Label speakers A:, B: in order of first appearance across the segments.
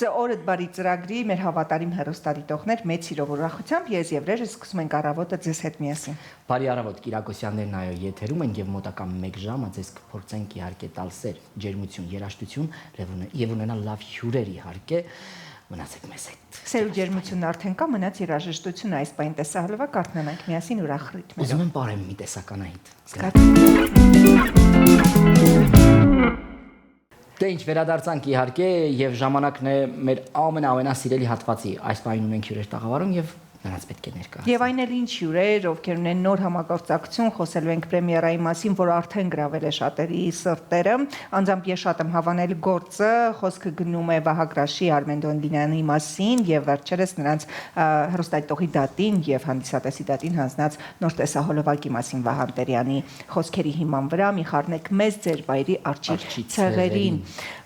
A: օրդ բարի ծրագրի մեր հավատարիմ հեռուստադիտողներ մեծ սիրով ուրախությամբ ես եւ Ռեժը սկսում ենք առավոտը ձեզ հետ միասին։
B: Բարի առավոտ, Կիրակոսյաններն այո եթերում են եւ մոտակա 1 ժամը ձեզ կփորձենք իհարկե տալ սեր, ջերմություն, երաժշտություն եւ ունենալ լավ հյուրեր իհարկե։ Մնացեք մեզ հետ։
A: Սեր ու ջերմությունն արդեն կա, մնաց երաժշտությունը այս պայն տեսահոլովակ կարդնանանք միասին ուրախ ռիթմերով։
B: Ուզում եմ բարեմ մի տեսականահիտ։ Դե ինչ վերադարձանք իհարկե եւ ժամանակն է մեր ամենասիրելի հատվածի։ Այս պահին ունենք հյուրեր տաղավարում եւ նրանց պետք է ներկայացնենք։
A: Եվ այն էլ ինչ հյուրեր, ովքեր ունեն նոր համագործակցություն, խոսելու ենք պրեմիերայի մասին, որ արդեն գրավել է շատերի սրտերը։ Անձամբ ես շատ եմ հավանել գործը, խոսքը գնում է Վահագրաշի Արմեն Դոնլինյանի մասին եւ վերջերս նրանց հեռուստադիտողի դատին եւ հանդիսատեսի դատին հանձնած նոր տեսահոլովակի մասին Վահան Տերյանի խոսքերի հիման վրա մի խառնեք մեզ ձեր վայրի արջի ցեղերին։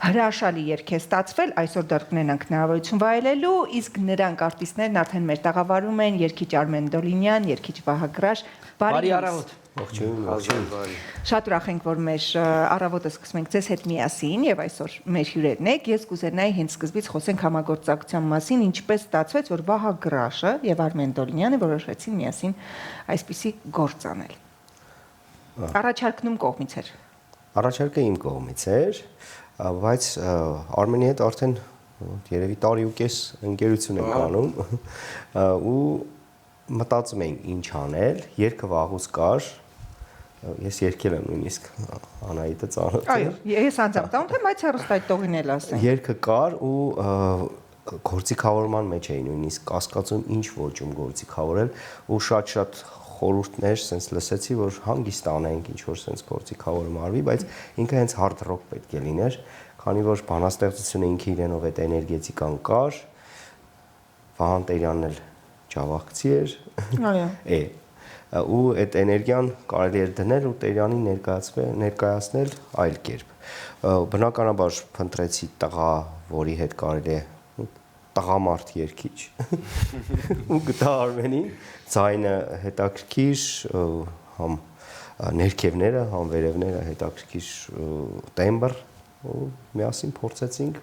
A: Հրաշալի երգ է ստացվել, այսօր դեռ կունենանք հնարավորություն վայելելու, իսկ նրանք արտիստներն արդեն մեր տաղավարում են երգիչ Արմեն Դոլինյան, երգիչ Վահագրաշ։
B: Բարի առավոտ։
C: Ողջույն։
A: Շատ ուրախ ենք, որ մեր առավոտը սկսում ենք ձեզ հետ միասին եւ այսօր մեր հյուրերն եք։ Ես կուզենայի հենց սկզբից խոսենք համագործակցության մասին, ինչպես ստացվեց, որ Վահագրաշը եւ Արմեն Դոլինյանը որոշեցին միասին այսպիսի գործ անել։ Առաջարկն ում կողմից էր։
C: Առաջարկը իմ կողմից էր, բայց Արմենի հետ արդեն երևի տարի ու կես ընկերություն ենք անում ու մտածում ենք ինչ անել, երգը վաղուց կար, ես երգել եմ նույնիսկ Անահիտը ծանոթ է։
A: Այո, ես անձամբ ծանոթ եմ, բայց հեռուստադիտողին էլ ասեմ։
C: Երգը կար ու գործիքավորման մեջ էի նույնիսկ կասկածում ինչ ոճում գործիքավորել ու շատ խորհուրդներ sense լսեցի, որ հանգիստ անենք ինչ որ sense գործիքավորում արվի, բայց ինքը հենց hard rock պետք է լիներ, քանի որ բանաստեղծությունը ինքը իրենով այդ էներգետիկան կար, Վահան Տերյանն էլ ջավախցի էր։ Այո։ Ու այդ էներգիան կարելի էր դնել ու Տերյանին ներկայացնել այլ կերպ։ Բնականաբար փնտրեցի տղա, որի հետ կարելի է տղամարդ երգիչ ու գտա Արմենին, ձայնը հետաքրքիր, համ ներքևները, համ վերևները հետաքրքիր տեմբր ու միասին փորձեցինք,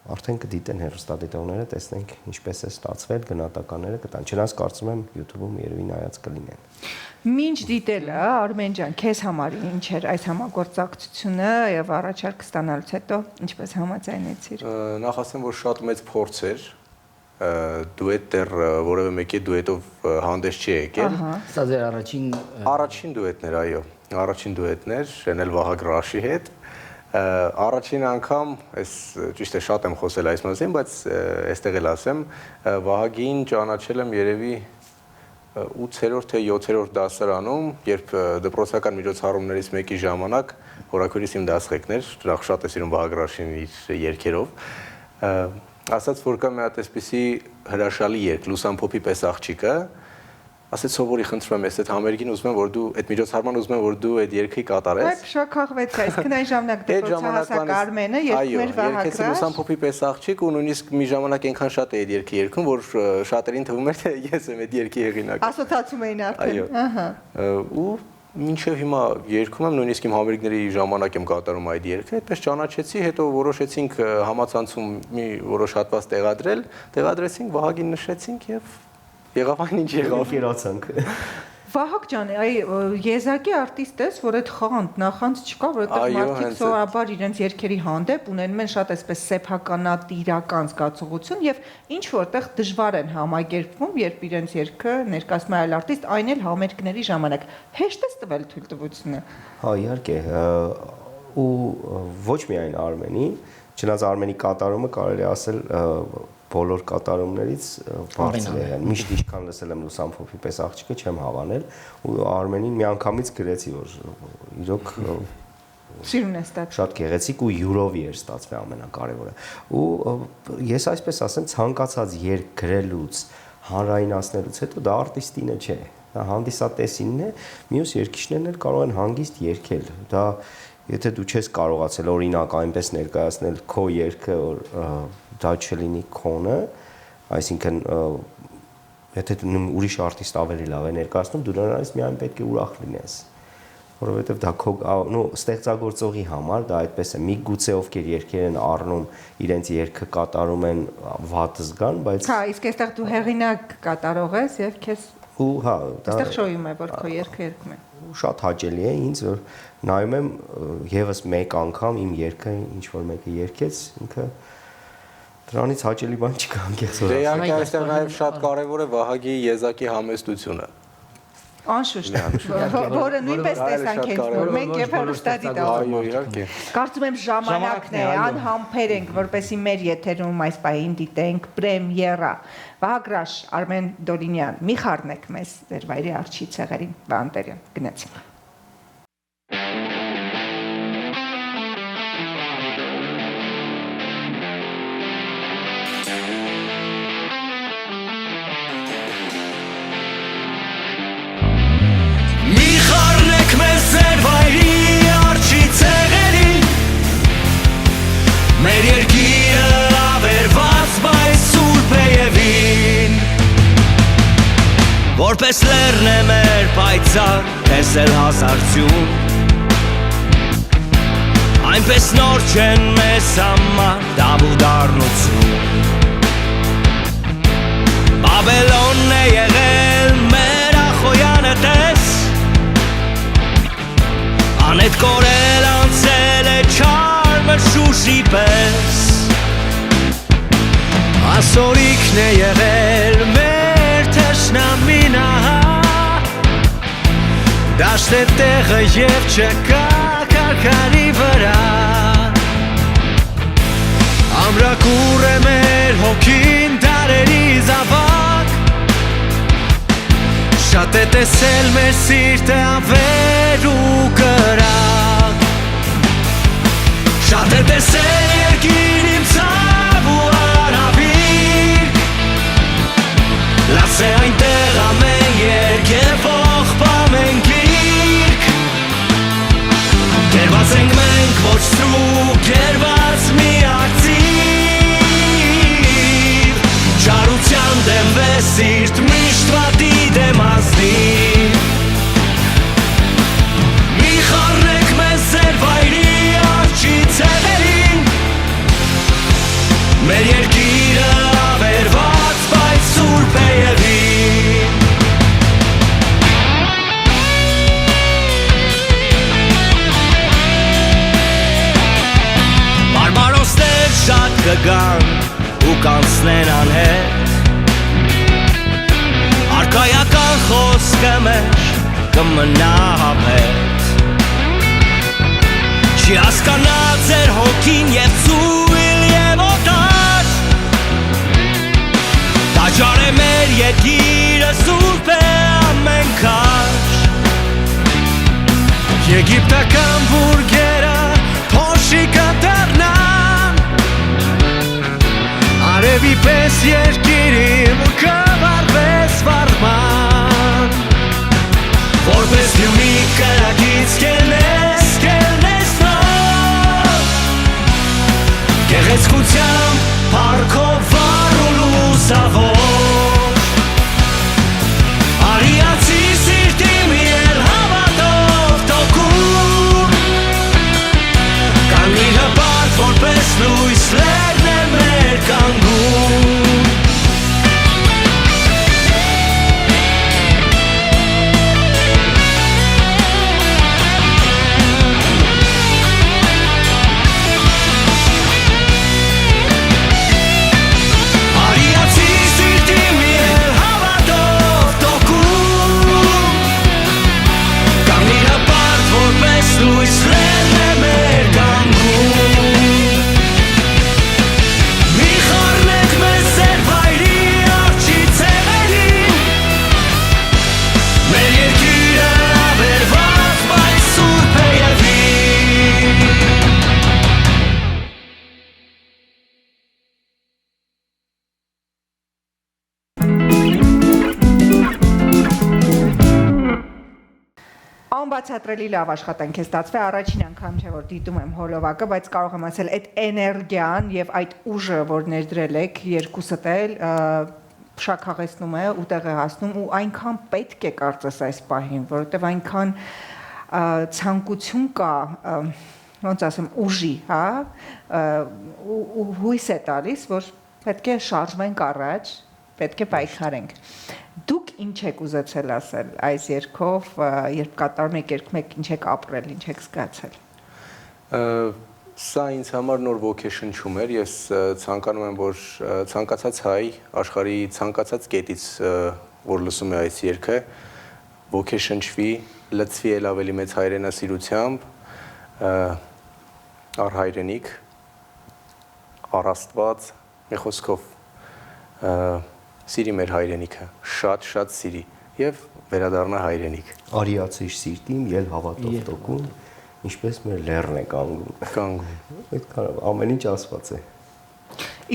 C: արդեն կդիտեն հեռուստադիտողները, տեսնենք ինչպես է ստացվել, գնահատականները կտան, չնայած կարծում եմ YouTube-ում երևի նայած կլինեն։
A: Մինչ դիտելը, Արմեն ջան, քեզ համար ինչ էր այս համագործակցությունը եւ առաջարկ ստանալուց հետո ինչպես համաձայնեցիր։
D: Նախ ասեմ, որ շատ մեծ փորձ էր, դուետ դեռ որևէ մեկի դուետով հանդես չի եկել։
B: Սա ձեր
D: առաջին դուետներ, այո, առաջին դուետներ, ենել Վահագրաշի հետ։ Առաջին անգամ, ես ճիշտ է շատ եմ խոսել այս մասին, բայց այստեղ էլ ասեմ, Վահագին ճանաչել եմ երևի 8-րդ թե 7-րդ դասարանում, երբ դպրոցական միջոցառումներից մեկի ժամանակ հորաքորիս իմ դասղեկներ, դրանք շատ է սիրում Վահագրաշին իր երգերով, ասաց, որ կա մի հատ այսպիսի հրաշալի երգ, Լուսամփոփի պես աղջիկը, ասեց սովորի խնդրում եմ, ես այդ համերգին ուզում եմ, որ դու այդ միջոցառման ուզում եմ, որ դու այդ երգի կատարես։
A: Այդ շոկախվեց, այսինքն այն ժամանակ դպրոցահասակ Արմենը երգում էր Վահագրաշ։
D: Երգեցի Լուսամփոփի պես աղջիկ ու նույնիսկ մի ժամանակ այնքան շատ է այդ երգի երգում, որ շատերին թվում էր, թե ես եմ այդ երգի հեղինակը։
A: Ասոցացում էին արդեն։
D: Ահա։ Ու մինչև հիմա երգում եմ, նույնիսկ իմ համերգների ժամանակ եմ կատարում այդ երգը, այդպես ճանաչեցի, հետո որոշեցինք համացանցում մի որոշ հատված տեղադրեցինք, Վահագին նշեցինք եւ եղավ այն ինչ եղավ։
C: Իրացանք։
A: Վահագ ջան, եզակի արտիստ ես, որ այդ խանդ, նախանց չկա, որովհետև մարդիկ սովորաբար իրենց երգերի հանդեպ ունենում են շատ այսպես սեփականատիրական զգացողություն եւ ինչ որտեղ դժվար են համակերպվում, երբ իրենց երգը ներկայացնում է այլ արտիստ, այն էլ համերգների ժամանակ։ Հեշտ է տվել թույլտվությունը։
C: Հա, իհարկե, ու ոչ միայն Արմենի, չնայած Արմենի կատարումը կարելի ասել բոլոր կատարումներից բարձր է, միշտ ինչքան լսել եմ Լուսամփոփի պես աղջիկը չեմ հավանել ու Արմենին միանգամից գրեցի, որ իրոք
A: սիրուն է ստացվել։
C: Շատ գեղեցիկ ու յուրովի էր ստացվել ամենակարևորը։ Ու ես այսպես ասեմ, ցանկացած երգ գրելուց, հանրայնացնելուց հետո դա արտիստինը չէ, դա հանդիսատեսինն է, մյուս երգիչներն էլ կարող են հանգիստ երգել։ Դա եթե դու չես կարողացել օրինակ այնպես ներկայացնել քո երգը, որ դա չլինի քոնը, այսինքն եթե ուրիշ արտիստ ավելի լավ է ներկայացնում, դու նրանից միայն պետք է ուրախ լինես։ որովհետև դա ստեղծագործողի համար դա այդպես է։ Միգուցե ովքեր երգեր են առնում, իրենց երգը կատարում են վատ զգան, բայց
A: Հա, իսկ այստեղ դու հեղինակ կատարող ես եւ քեզ
C: ու հա, դա
A: այստեղ շոյում է, որ քո երգը երգում է։
C: շատ հաճելի է ինձ, որ նայում եմ եւս մեկ անգամ իմ երգը ինչ որ մեկը երգեց, ինքը դրանից հաճելի բան չկա, անկեղծ
D: Դե
C: որ։
D: իհարկե այստեղ նաև շատ կարևոր է Վահագի եզակի համեստությունը։
A: Անշուշտ, որը նույնպես տեսանք ենք, որ մենք եւ հեռուստադիտողը։
D: Այո, իհարկե։
A: Կարծում եմ ժամանակն է, անհամբեր ենք, որպեսի մեր եթերում այս պահին դիտենք պրեմիերա։ Վահագրաշ Արմեն Դոլինյան, մի խառնեք մեզ ձեր վայրի արջի ցեղերին, Վանտերյան, գնացինք։
E: Մեր երկիրը ավերված բայց սուրբ է եվին Որպես լեռն է մեր պայծառ տեսել հազարցյուն Այնպես նոր չեն մեզ համար դավ ու դառնություն Բաբելոնն է եղել մեր ախոյանը տես Անետ կորել անցել է չար շուշի պես Ասորիքն է եղել մեր թշնամին Դաշտ է տեղը և չկա կարկարի վրա Ամրակուր է մեր հոգին դարերի զավակ Շատ է տեսել մեր սիրտը ավեր ու կրակ Շատ է տեսել երկիր իմ ցավ ու արավիր Լաս է այնտեղ ամեն երկ և ողբամ ենք իրկ Գերված ենք մենք ոչ սրուկ, գերված մի ակցիվ Չարության դեմ վես սիրտ միշտ վատի դեմ ազնիվ Մի խառնեք մեզ ձեր վայրի Մեր երկիրը ավերված բայց սուրբ է եղին Բարբարոսներ շատ կգան ու կանցնեն անհետ Արկայական խոսքը մեր կմնա հավետ Չի հասկանա ձեր հոգին և ծույլ և օտար Տաճար է մեր երկիրը սուրբ է ամեն քաշ Եգիպտական բուրգերը փոշի կդառնան Արևի պես երկիրիմ կվարվես վարման Որպես դյումի կրակից կելնես Գեղեցկությամբ, պարքով վար ու լուսավոր Արիացի սիրտի միել հավատով տոքում Կանգնի հպարտ, որպես լույս լերն է մեր կանգում
A: Անբացատրելի լավ աշխատանք է ստացվել, առաջին անգամ չէ որ դիտում եմ հոլովակը, բայց կարող եմ ասել այդ էներգիան եւ այդ ուժը, որ ներդրել եք երկուսդ էլ շաքաղեցնում է ու տեղը հասնում ու այնքան պետք է կարծես այս պահին, որովհետեւ այնքան ցանկություն կա ոնց ասեմ ուժի, հա, ու հույս է տալիս, որ պետք է շարժվենք առաջ, պետք է պայքարենք։ Դուք ինչ եք ուզեցել ասել այս երգով, երբ կատարում եք երգ մեկ, ինչ եք ապրել, ինչ եք զգացել։
D: Սա ինձ համար նոր ոգեշնչում էր, ես ցանկանում եմ, որ ցանկացած հայ աշխարհի ցանկացած կետից, որ լսում է այս երգը, ոգեշնչվի, լցվի ել ավելի մեծ հայրենասիրությամբ, առ հայրենիք, առ Աստված, մի խոսքով սիրի մեր հայրենիքը, շատ սիրի եւ վերադառնա հայրենիք։
C: Արիացիր սիրտիմ, ել հավատով տոկուն, ինչպես մեր լեռն է կանգուն։ Այդքան ամեն ինչ ասված է։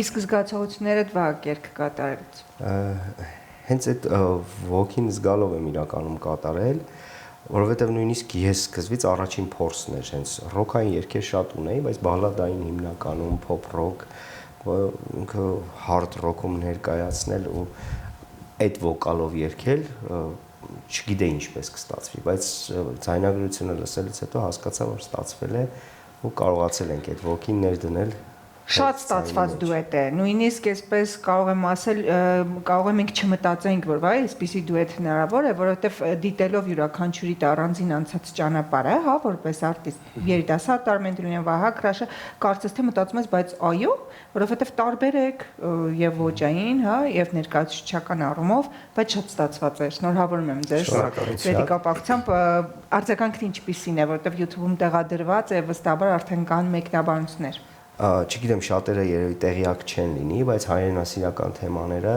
A: Իսկ զգացողություններդ վաղ երգ կատարելուց։
C: Հենց այդ ոգին զգալով եմ իրականում կատարել, որովհետև նույնիսկ ես սկզբից առաջին փորձն էր, հենց ռոքային երգեր շատ ունեի, բայց բալադային հիմնականում փոփ ռոք, ինքը հարդ ռոքում ներկայացնել ու այդ վոկալով երգել, չգիտեի ինչպես կստացվի, բայց ձայնագրությունը լսելուց հետո հասկացա, որ ստացվել է ու կարողացել ենք այդ ոգին ներդնել։
A: Շատ ստացված դուետ է, նույնիսկ այսպես կարող եմ ասել, կարող եմ մենք չմտածենք, որ վայ, այսպիսի դուետ հնարավոր է, որովհետև դիտելով յուրաքանչյուրի առանձին անցած ճանապարհը, հա, որպես արտիստ, երիտասարդ Արմեն Դրունյան, Վահագ Ռաշը, կարծես թե մտածում ես, բայց այո, որովհետև տարբեր եք եւ ոճային, հա, եւ ներկայացուցչական առումով, բայց շատ ստացված է։ Շնորհավորում եմ ձեզ։ Դեպիկապակցությամբ արձագանքն ինչպիսին է, որովհետև YouTube-ում տեղադրված է, վստահաբար արդեն կան մեկնաբանություններ։
C: Չգիտեմ, շատերը երևի տեղյակ չեն լինի, բայց հայրենասիրական թեմաները,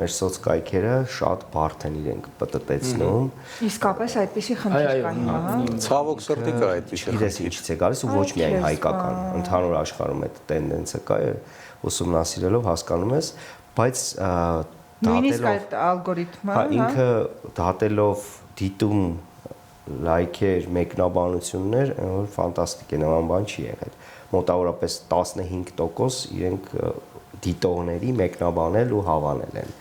C: մեր սոցկայքերը շատ բարդ են իրենք պտտեցնում։
A: Իսկապես այդպիսի խնդիր կա հիմա, հա։
D: Ցավոք սրտի կա այդպիսի խնդիր։
C: Գիտես ինչից է գալիս ու ոչ միայն հայկական, ընդհանուր աշխարհում այդ տենդենսը կա, ուսումնասիրելով հասկանում ես, բայց
A: նույնիսկ այդ ալգորիթմը,
C: հա, ինքը դատելով դիտում լայքեր, մեկնաբանություններ, որ ֆանտաստիկ է, նման բան չի եղել։ Մոտավորապես 15% իրենք դիտողների մեկնաբանել ու հավանել են։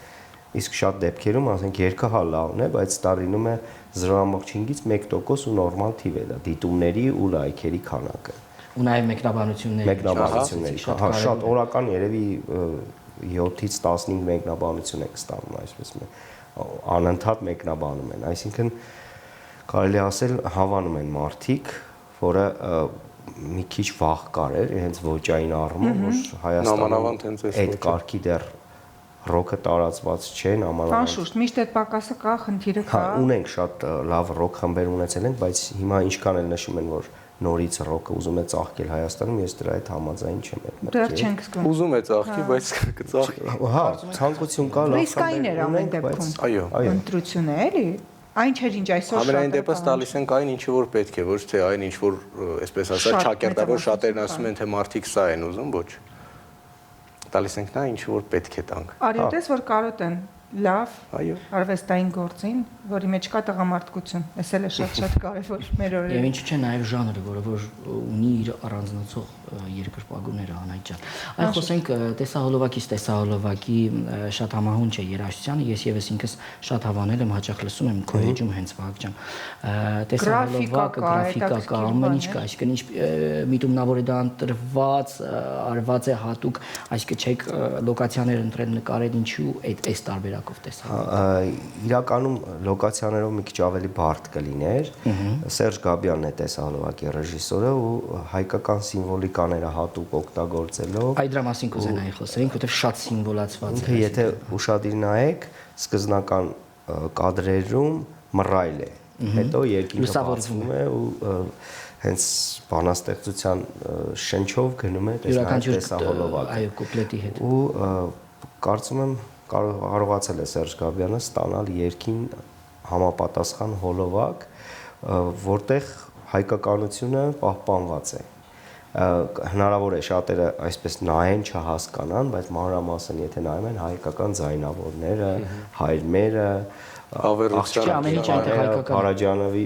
C: Իսկ շատ դեպքերում, ասենք, երգը հա լավն է, բայց դա լինում է 0.5-ից 1% ու նորմալ թիվ է դա դիտումների ու լայքերի քանակը։
B: Ու նաև մեկնաբանությունների,
C: հա, շատ օրական երևի 7-ից 15 մեկնաբանություն եք ստանում, այսպես անընդհատ մեկնաբանում են, այսինքն կարելի ասել հավանում են մարդիկ, որը մի քիչ վաղ կար էր, հենց ոճային առումով, որ Հայաստանում այդ կարգի դեռ ռոքը տարածված չէ, նամանավանդ։
A: Անշուշտ, միշտ այդ պակասը կա, խնդիրը կա։
C: Հա, ունենք շատ լավ ռոք խմբեր ունեցել ենք, բայց հիմա ինչքան էլ նշում են, որ նորից ռոքը ուզում է ծաղկել Հայաստանում, ես դրա հետ համաձայն չեմ այդ մտքին։
A: Դեռ չենք զգում։
D: Ուզում է ծաղկի, բայց կծաղկի։
C: Հա, ցանկություն կա, լավ
A: ռիսկային էր ամեն դեպքում։
D: Այո։
A: Ընտրություն է, էլի։ Այն չէր ինչ այսօր շատ։
D: Ամենայն դեպս տալիս ենք այն ինչը որ պետք է, ոչ թե այն ինչ որ, այսպես ասած, ճակերտավոր շատերն ասում են, թե մարդիկ սա են ուզում, ոչ։ Տալիս ենք նա ինչ որ պետք է տանք։
A: Արյոտես որ կարոտ են, լավ,
D: այո,
A: արվեստային գործին, որի մեջ կա տղամարդկություն, էս էլ է շատ կարևոր մեր օրերին։
B: Եվ ինչու՞ չէ նաև ժանրը, որ ունի իր առանձնացող երկրպագուները անհայտ։ Այլ խոսենք տեսահոլովակից, տեսահոլովակի շատ համահունչ է երաժշտությանը, ես եւս ինքս շատ հավանել եմ, հաճախ լսում եմ քո էջում հենց Վահագ ջան։ Տեսահոլովակը, գրաֆիկա կա, ամեն ինչ կա, այսինքն ինչ միտումնավոր է դա ընտրված, արված է հատուկ, այսինքն չեք լոկացիաներ ընտրել, նկարել, ինչու այս տարբերակով տեսահոլովակ։
C: Իրականում լոկացիաներով մի քիչ ավելի բարդ կլիներ։ Սերժ Գաբյանն է տեսահոլովակի ռեժիսորը ու հայկական սիմվոլիկաները հատուկ օգտագործելով։
B: Այդ դրա մասին կուզենայի խոսենք, որովհետև շատ սիմվոլացված է։
C: Եթե ուշադիր նայեք, սկզբնական կադրերում մռայլ է։ Հետո երկինքը բացվում է ու հենց բանաստեղծության շնչով գնում է տեսահոլովակը։
B: Այո, կուպլետի հետ։
C: Ու կարծում եմ կարողացել է Սերժ Գաբյանը ստանալ երկին համապատասխան հոլովակ, որտեղ հայկականությունը պահպանված է։ Հնարավոր է շատերը այսպես նայեն, չհասկանան, բայց մանրամասն եթե նայում են հայկական ձայնավորները, հայրմերը,
D: ավերության
B: ամեն ինչ այնտեղ հայկական։
C: Փարաջանովի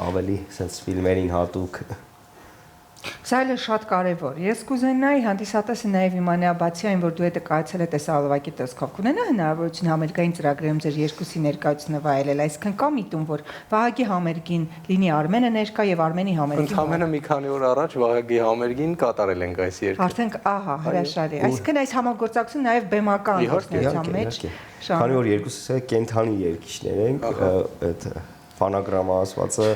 C: ավելի sense ֆիլմերին հատուկ
A: Սա էլ է շատ կարևոր։ Ես կուզենայի հանդիսատեսը նաև իմանա բացի այն, որ դուետը կայացել է տեսահոլովակի տեսքով, կունենա հնարավորություն համերգային ծրագրերում ձեր երկուսի ներկայությունը վայելել, այսինքն կա միտում, որ Վահագի համերգին լինի Արմենը ներկա եւ Արմենի համերգին։
D: Ընդհանրապես մի քանի օր առաջ Վահագի համերգին կատարել ենք այս երգը։
A: Արդեն, ահա, հրաշալի։ Այսինքն այս համագործակցություն նաև բեմական գործնության մեջ։
C: Քանի որ երկուսս է կենթանի երգիչներ ենք, այդ ֆանագրամը ասվածը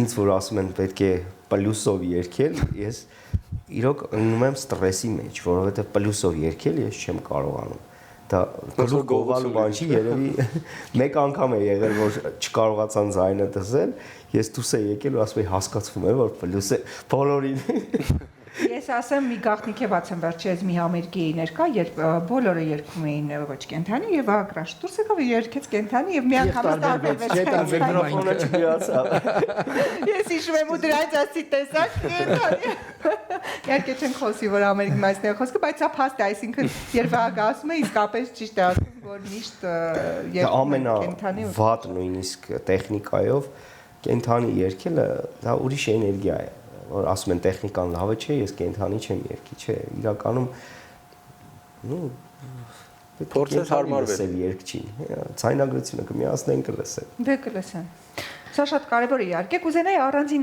C: ինձ որ ասում են պետք է պլյուսով երգել, ես իրոք ընկնում եմ ստրեսի մեջ, որովհետև պլյուսով երգել ես չեմ կարողանում։ Դա գլուխ գովալու բան չի, երևի մեկ անգամ է եղել, որ չկարողացան ձայնը դզել, ես դուրս եմ եկել ու ասում եմ հասկացվում է, որ պլյուս է բոլորին։
A: Ես ասեմ մի գաղտնիք է բացեմ վերջերս մի համերգի ներկա, երբ բոլորը երգում էին ոչ կենթանի եւ ագրաշ։ Դուրս եկավ երգեց կենթանի եւ մի անգամ տարբերվեց։
C: Միկրոֆոնը չմիացավ։
A: Ես հիշում եմ ու դրանից ասի տեսակ կենթանի։ Իհարկե չենք խոսի, որ համերգի մասն է խոսքը, բայց սա փաստ է, այսինքն երբ Վահագը ասում է, իսկապես ճիշտ է ասում, որ միշտ երգում կենթանի։
C: Վատ նույնիսկ տեխնիկայով կենթանի երգելը դա ուրիշ էներգիա է։ Որ ասում են տեխնիկան լավ չէ, ես կենթանի չեմ երգի, չէ, իրականում
D: փորձես հարմարվել
C: երգչին, ցայնագրությունը կմիացնեն կլսեն։
A: Դե կլսեն։ Սա շատ կարևոր է իհարկե, կուզենայի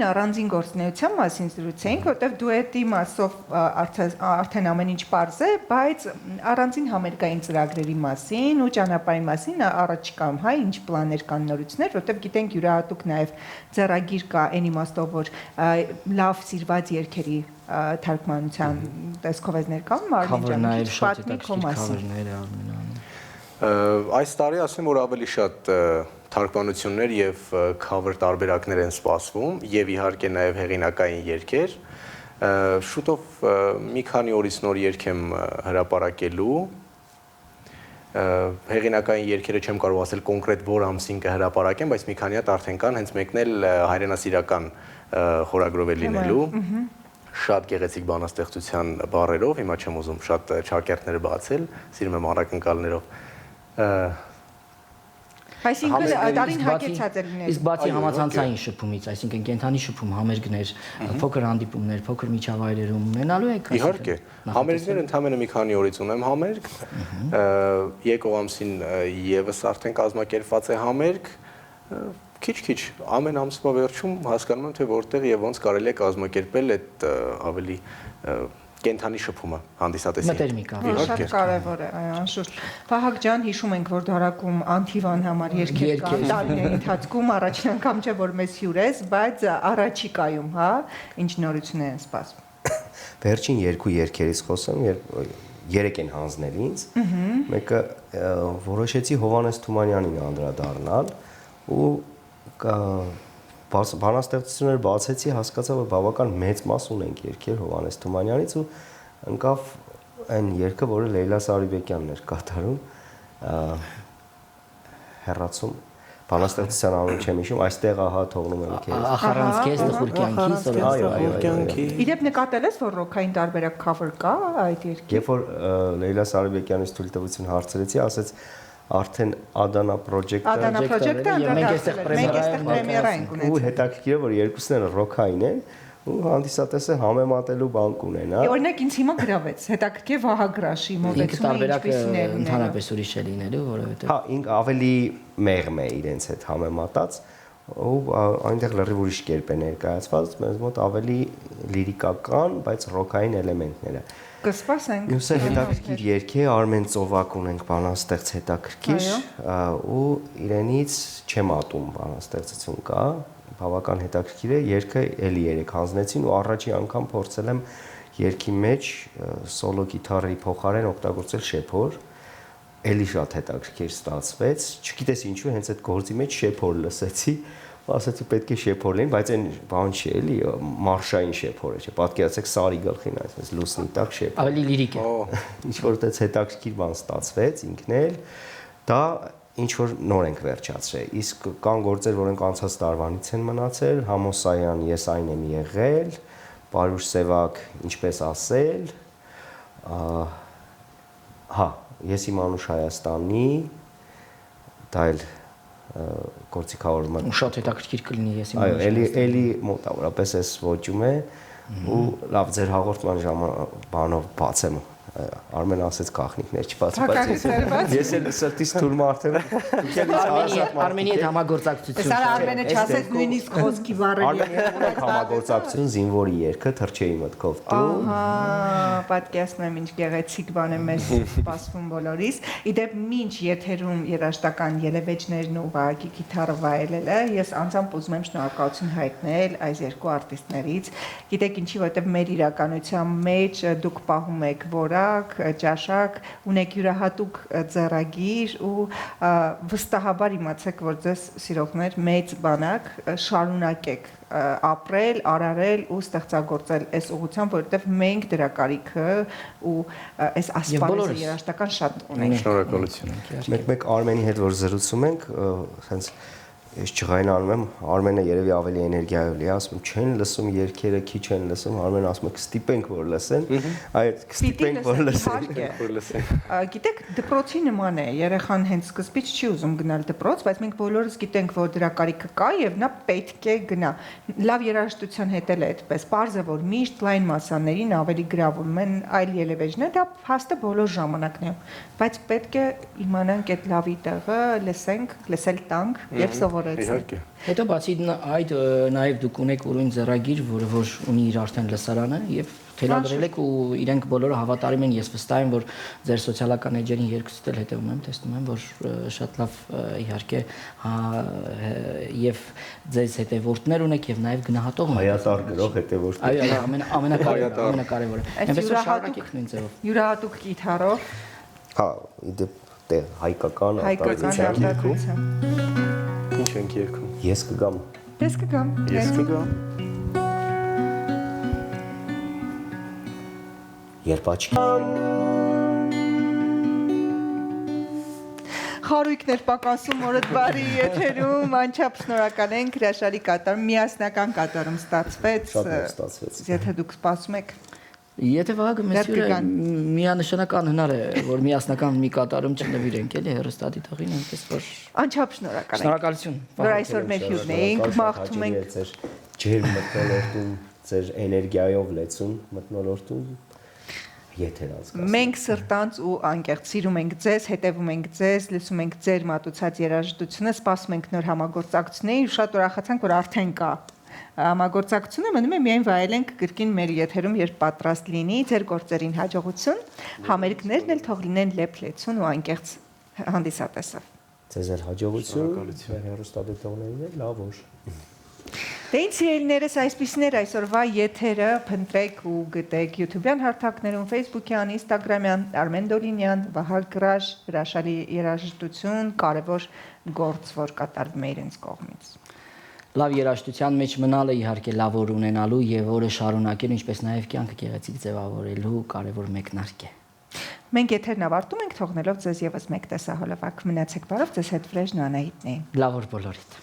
A: առանձին գործունեության մասին զրուցենք, որտեղ դուետի մասով արդեն ամեն ինչ պարզ է, բայց առանձին համերգային ծրագրերի մասին ու ճանապարհի մասին առաջիկայում հայ ինչ պլաններ կան նորություններ, որտեղ գիտենք յուրահատուկ նաև ձեռագիր կա այն իմաստով, որ լավ սիրված երգերի թարգմանության տեսքով ես ներկայանում Արմեն ջան, պատմի քո մասին։
D: Այս տարի ասեմ, որ ավելի շատ թարգմանություններ եւ cover տարբերակներ են սպասվում եւ իհարկե նաեւ հեղինակային երգեր։ Շուտով մի քանի օրից նոր երգ եմ հրապարակելու։ Հեղինակային երգերը չեմ կարող ասել կոնկրետ որ ամսին կհրապարակեմ, բայց մի քանի հատ արդեն կան, հենց մեկն էլ հայրենասիրական խորագրով է լինելու։ Շատ գեղեցիկ բանաստեղծության բառերով, հիմա չեմ ուզում շատ չակերտներ բացել, սիրում եմ առակնկալներով։
A: Այսինքն դարին հագեցած է լինելու։
B: Իսկ բացի համացանցային շփումից, այսինքն կենթանի շփում, համերգներ, փոքր հանդիպումներ, փոքր միջավայրերում ունենալու եք։
D: Իհարկե, համերգներ ընդհանրապես մի քանի օրից ունեմ համերգ։ Եկող ամսին եւս արդեն կազմակերպված է համերգ։ Քիչ-քիչ ամեն ամսվա վերջում հասկանում եմ թե որտեղ եւ ոնց կարելի է կազմակերպել այդ ավելի կենթանի շփումը հանդիսատեսի։
B: Մտերմիկա։
A: Շատ կարևոր է, անշուշտ։ Վահագ ջան, հիշում ենք, որ դարակում Անթիվան համար երգեր կան տարիների ընթացքում, առաջին անգամ չէ որ մեզ հյուրես, բայց առաջիկայում, հա, ինչ նորություններ են սպասվում։
C: Վերջին երկու երգերից խոսեմ, երեք են հանձնել ինձ։ Մեկը որոշեցի Հովհաննես Թումանյանին անդրադառնալ ու բանաստեղծություններ բացեցի, հասկացա, որ բավական մեծ մաս ունենք երգեր Հովհաննես Թումանյանից ու ընկավ այն երգը, որը Լեյլա Սարիբեկյանն էր կատարում, հեռացում բանաստեղծության անունը չեմ հիշում, այստեղ ահա թողնում եմ քեզ։
B: Ախարանց քեզ տխուր կյանքի,
C: այո։
A: Իրեւ նկատել ես, որ ռոքային տարբերակ cover կա այդ երգի։
C: Երբ որ Լեյլա Սարիբեկյանից թույլտվություն հարցրեցի, ասեց արդեն Adana Project-ը
A: մենք այստեղ պրեմիերա ենք ունեցել։
C: Ու հետաքրքիր է, որ երկուսն են ռոքային են ու հանդիսատեսը համեմատելու բան կունենա։
A: Օրինակ ինձ հիմա գրավեց, հետաքրքիր Վահագրաշի մոտեցումը ինչպեսին է լինելու։
B: Ընդհանրապես ուրիշ է լինելու, որովհետև
C: Հա, ինք ավելի մեղմ է իրենց հետ համեմատած ու այնտեղ լրիվ ուրիշ կերպ է ներկայացված, մեզ մոտ ավելի լիրիկական, բայց ռոքային էլեմենտներ է։
A: Կսպասենք։
C: Մյուսը հետաքրքիր երգ է, Արմեն Ծովակ ունենք բանաստեղծ հետաքրքիր ու իրենից չեմ ատում բանաստեղծություն կա, բավական հետաքրքիր է, երգը էլի երեք հանձնեցին ու առաջի անգամ փորձել եմ երգի մեջ սոլո գիտարի փոխարեն օգտագործել շեփոր, էլի շատ հետաքրքիր ստացվեց, չգիտես ինչու հենց այդ գործի մեջ շեփոր լսեցի, ասացի պետք է շեփոր լինի, բայց այն բան չի էլի մարշային շեփորը չէ, պատկերացեք սարի գլխին այսպես լուսնի տակ շեփոր։
B: ավելի լիրիկ է։
C: Ինչ որ այդպես հետաքրքիր բան ստացվեց ինքն էլ, դա ինչ որ նոր ենք վերջացրել։ Իսկ կան գործեր, որոնք անցած տարվանից են մնացել, Համոսայան ես այն եմ եղել, Պարուշ Սևակ ինչպես ասել, հա, ես իմ անուշ Հայաստանի, դա էլ գործիքավորումը
B: Շատ հետաքրքիր կլինի ես իմ։
C: Այո, էլի մոտավորապես էս ոճում է ու լավ ձեր հաղորդման բանով բացեմ Արմեն ասեց գաղտնիքներ չբացված ես էլ սրտից թուրմ արդեն
B: Արմենի հետ համագործակցություն
A: Սա Արմենը չասեց նույնիսկ խոսքի բառերի
C: համագործակցություն զինվորի երգը թրջեի մտքով
A: Ահա, պատկերացնում եմ ինչ գեղեցիկ բան է մեզ սպասվում բոլորիս։ Իդեպ մինչ եթերում երաժշտական ելևէջներն ու Վահագի գիտարը վայելելը, ես անձամբ ուզում եմ շնորհակալություն հայտնել այս երկու արտիստներից։ Գիտեք ինչի, որովհետև մեր իրականության մեջ դուք պահում եք որակ, ճաշակ, ունեք յուրահատուկ ձեռագիր ու վստահաբար իմացեք, որ ձեզ սիրողներ մեծ բանակ շարունակեք ապրել, արարել ու ստեղծագործել այս ուղղությամբ, որովհետև մենք դրա կարիքը ու այս ասպարեզը երաժշտական շատ ունենք։
D: Շնորհակալություն։
C: Մեկ Արմենի հետ որ զրուցում ենք, հենց ես ջղայնանում եմ, Արմենը երևի ավելի էներգիայով լի, ասում չեն լսում երգերը, քիչ են լսում, Արմենը ասում է կստիպենք որ լսեն, այդ կստիպենք որ լսեն։
A: Գիտեք, դպրոցի նման է, երեխան հենց սկզբից չի ուզում գնալ դպրոց, բայց մենք բոլորս գիտենք, որ դրա կարիքը կա եւ նա պետք է գնա։ Լավ երաժշտության հետ էլ է այդպես, պարզ է, որ միշտ լայն մասաներին ավելի գրավում են այլ ելևէջներ, դա փաստը բոլոր ժամանակն է, բայց պետք է իմանանք այդ լավի տեղը, լսենք, լսել տանք եւ սովորեցնել։
B: Հետո բացի այդ նաև դուք ունեք ուրույն ձեռագիր, որը որ ունի իր արդեն լսարանը եւ թելադրել եք ու իրենք բոլորը հավատարիմ են, ես վստահ եմ, որ ձեր սոցիալական էջերին երկուսից էլ հետևում եմ, տեսնում եմ, որ շատ լավ իհարկե եւ ձեզ հետևորդներ ունեք եւ նաև գնահատող ունեք։
C: Հայատար գրող հետևորդներ։
B: Այո, ամենակարևորը։ Այնպես որ շարունակեք նույն ձևով։
A: Յուրահատուկ գիտարով։
C: Հա, դե հայկական
A: արտադրության։
D: Ինչ ենք երգում։
C: Ես կգամ։
A: Ես կգամ։
D: Ես կգամ։
C: Երբ աչքի
A: Խարույկներ պակասում օրդ բարի եթերում անչափ շնորհակալ ենք հրաշալի կատարում միասնական կատարում ստացվեց
C: շատ լավ ստացվեց։
A: Եթե դուք սպասում եք
B: Եթե Վահագը մեզ հյուրը միանշանակ անհնար է, որ միասնական մի կատարում չնվիրենք, էլի հեռուստադիտողին, այնպես որ
A: անչափ շնորհակալ ենք։
B: Շնորհակալություն։
A: Որ այսօր մեր հյուրն էինք, մաղթում ենք
C: ձեր ջեր մթնոլորտում, ձեր էներգիայով լեցուն մթնոլորտում եթեր անցկացնում։
A: Մենք սրտանց ու անկեղծ սիրում ենք ձեզ, հետևում ենք ձեզ, լսում ենք ձեր մատուցած երաժշտությունը, սպասում ենք նոր համագործակցությունների ու շատ ուրախացանք, որ արդեն կա համագործակցությունը, մնում է միայն վայելենք կրկին մեր եթերում, երբ պատրաստ լինի, ձեր գործերին հաջողություն, համերգներն էլ թող լինեն լեփ-լեցուն ու անկեղծ հանդիսատեսով։
C: Ձեզ էլ հաջողություն, մեր հեռուստադիտողներին էլ լավ օր։
A: Դե ինչ սիրելիներս, այսպիսին էր այսօրվա եթերը, փնտրեք ու գտեք YouTube-յան հարթակներում, Facebook-յան, Instagram-յան, Արմեն Դոլինյան, Վահագ Գրաշ, հրաշալի երաժշտություն, կարևոր գործ, որ կատարվում է իրենց կողմից։
B: Լավ երաժշտության մեջ մնալը իհարկե լավ օր ունենալու եւ օրը շարունակել, ինչպես նաեւ կյանքը գեղեցիկ ձևավորելու կարևոր մեկնարկ է։
A: Մենք եթերն ավարտում ենք, թողնելով ձեզ եւս մեկ տեսահոլովակ։ Մնացեք բարով, ձեզ հետ Վրեժն Անահիտն է։
B: Լավ օր բոլորիդ։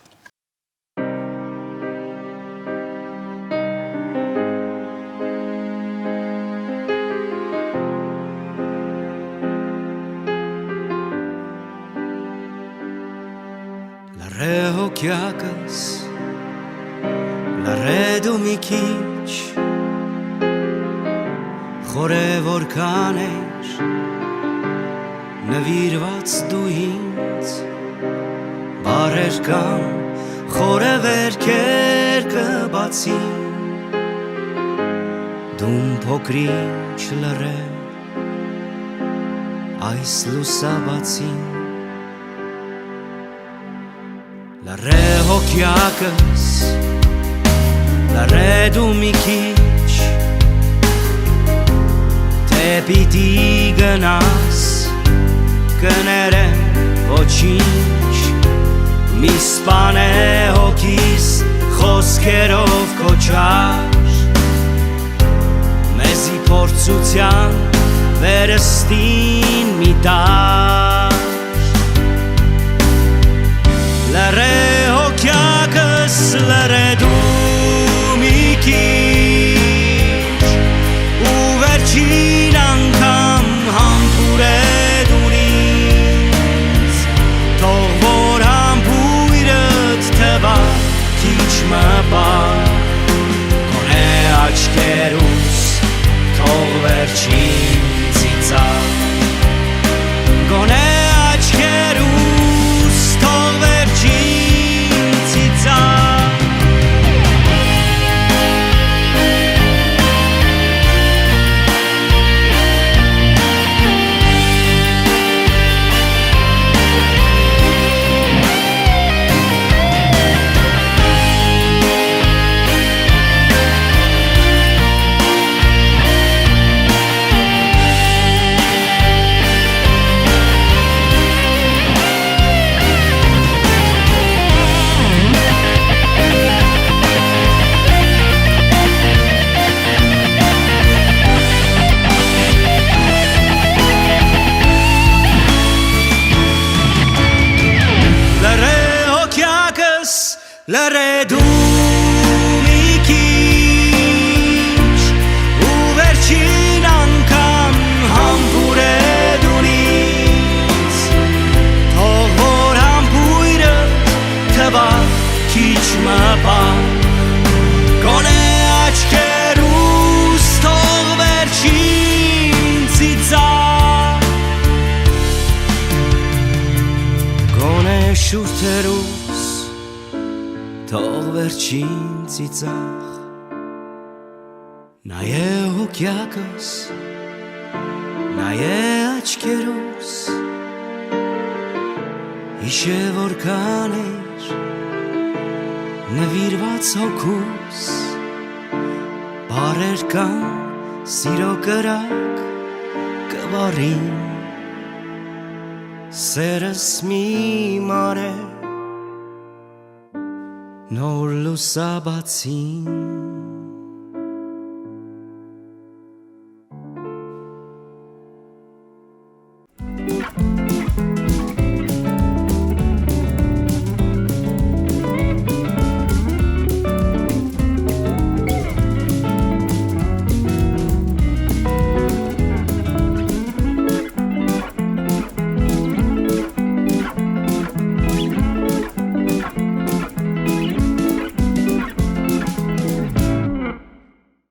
E: Ռեհոքյակս լարեդու մի քիչ խորե որքան էր նվիրված դու ինձ բարեր կամ խորե վերքեր կբացին դում փոքրինչ լրե այս լուսաբացին Ռեհոքյակս լարեդու մի քիչ թե պիտի գնաս կներեմ ոչինչ մի սպանե հոգիս խոսքերով կոչար մեզի փորձության վերստին մի տար Լարեհոքյակս լարեդու մի քիչ ու վերջին անգամ համբուրե դուն ինձ թող որ համբույրդ թվա քիչ մը բար կոնե աչքեր առաջին ծիծաղ Նա է հոգյակս Նա է աչքերուս Հիշե որքան էր նվիրված հոգուս Բարեր կան սիրո կրակ կվարին Սերս մի մար է նոր լուսաբացին